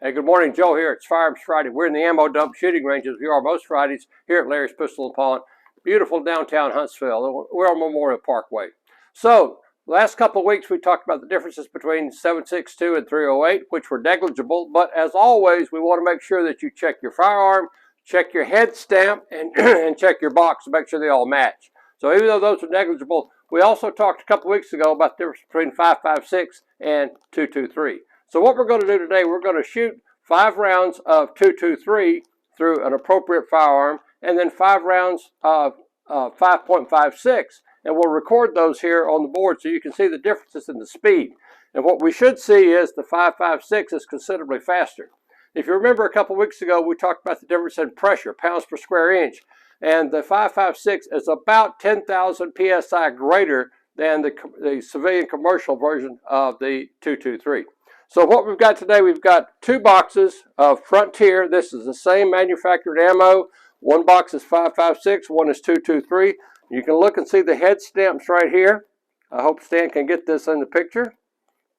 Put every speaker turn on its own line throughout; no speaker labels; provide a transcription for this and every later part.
Hey, good morning, Joe here. It's Firearms Friday. We're in the ammo dump shooting range as we are most Fridays here at Larry's Pistol and Pawn. Beautiful downtown Huntsville. We're on Memorial Parkway. So, last couple of weeks we talked about the differences between 7.62 and 308, which were negligible. But as always, we want to make sure that you check your firearm, check your head stamp, and check your box to make sure they all match. So even though those are negligible, we also talked a couple of weeks ago about the difference between 5.56 and 2.23. So what we're going to do today, we're going to shoot 5 rounds of 2.23 through an appropriate firearm, and then 5 rounds of 5.56, and we'll record those here on the board so you can see the differences in the speed. And what we should see is the 5.56 is considerably faster. If you remember a couple weeks ago, we talked about the difference in pressure, pounds per square inch, and the 5.56 is about 10,000 psi greater than the civilian commercial version of the 2.23. So what we've got today, we've got 2 boxes of Frontier. This is the same manufactured ammo. One box is 5.56, one is 2.23. You can look and see the head stamps right here. I hope Stan can get this in the picture.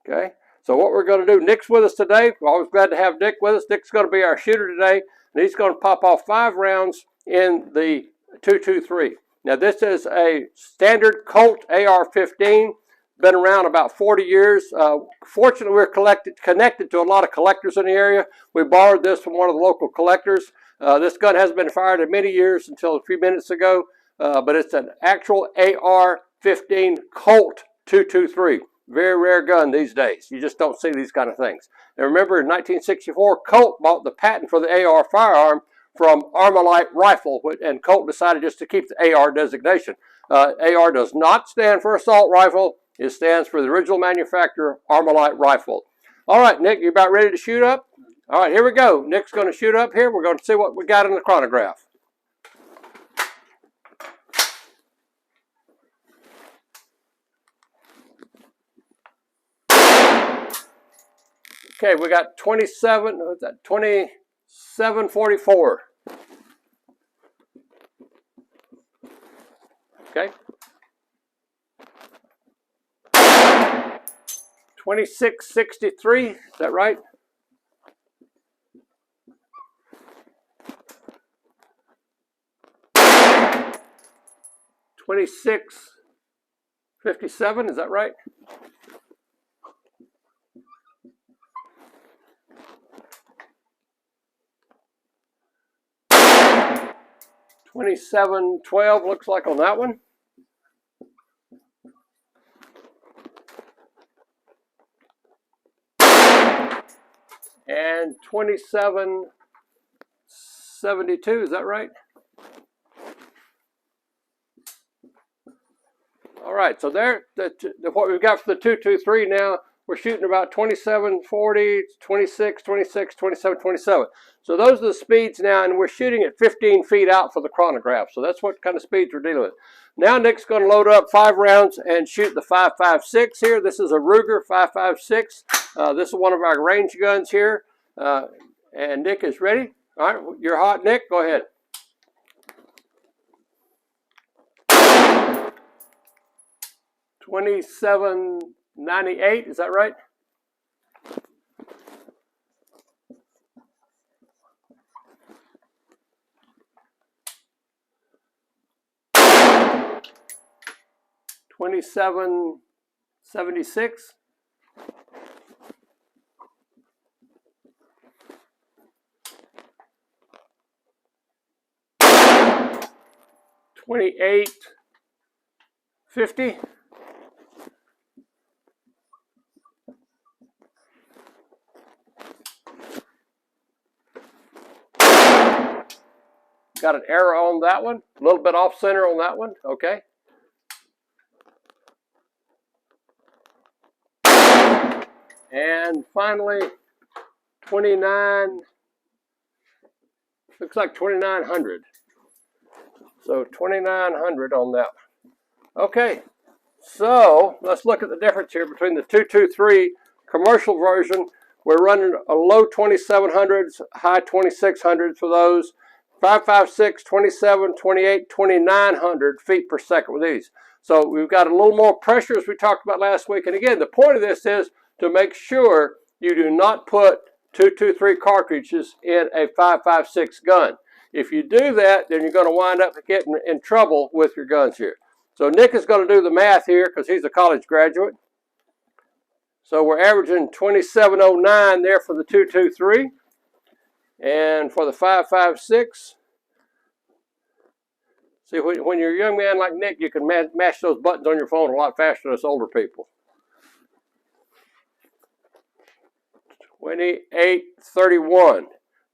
Okay, so what we're going to do, Nick's with us today. We're always glad to have Nick with us. Nick's going to be our shooter today, and he's going to pop off 5 rounds in the 2.23. Now this is a standard Colt AR-15. Been around about 40 years. Fortunately, we're connected to a lot of collectors in the area. We borrowed this from one of the local collectors. This gun hasn't been fired in many years until a few minutes ago, but it's an actual AR-15 Colt 2.23. Very rare gun these days. You just don't see these kind of things. And remember, in 1964, Colt bought the patent for the AR firearm from Armalite Rifle, and Colt decided just to keep the AR designation. AR does not stand for assault rifle. It stands for the original manufacturer, Armalite Rifle. All right, Nick, you about ready to shoot up? All right, here we go. Nick's going to shoot up here. We're going to see what we got in the chronograph. Okay, we got 2744. Okay. 2663, is that right? $26.57, is that right? $27.12 looks like on that one. And 27.72, is that right? All right, so there, what we've got for the 2.23 now, we're shooting about 27.40, 26, 26, 27, 27. So those are the speeds now, and we're shooting at 15 feet out for the chronograph. So that's what kind of speeds we're dealing with. Now Nick's going to load up 5 rounds and shoot the 5.56 here. This is a Ruger 5.56. This is one of our range guns here. And Nick is ready. All right, you're hot, Nick. Go ahead. $27.98, is that right? $27.76. $28.50. Got an error on that one, a little bit off center on that one, okay. And finally, 29, looks like 2,900. So 2,900 on that one. Okay, so let's look at the difference here between the 2.23 commercial version. We're running a low 2,700s, high 2,600s for those. 5.56, 27, 28, 2,900 feet per second with these. So we've got a little more pressure as we talked about last week. And again, the point of this is to make sure you do not put 223 cartridges in a 5.56 gun. If you do that, then you're going to wind up getting in trouble with your guns here. So Nick is going to do the math here because he's a college graduate. So we're averaging 2709 there for the 223. And for the 5.56, see, when you're a young man like Nick, you can mash those buttons on your phone a lot faster than us older people. 2831,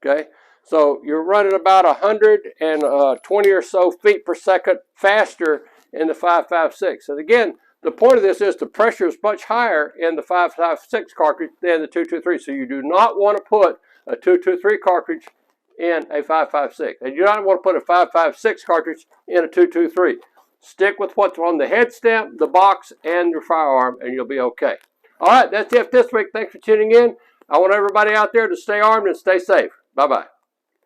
okay? So you're running about 120 or so feet per second faster in the 5.56. And again, the point of this is the pressure is much higher in the 5.56 cartridge than the 223. So you do not want to put a 223 cartridge in a 5.56. And you don't want to put a 5.56 cartridge in a 223. Stick with what's on the head stamp, the box, and your firearm, and you'll be okay. All right, that's it for this week. Thanks for tuning in. I want everybody out there to stay armed and stay safe. Bye-bye.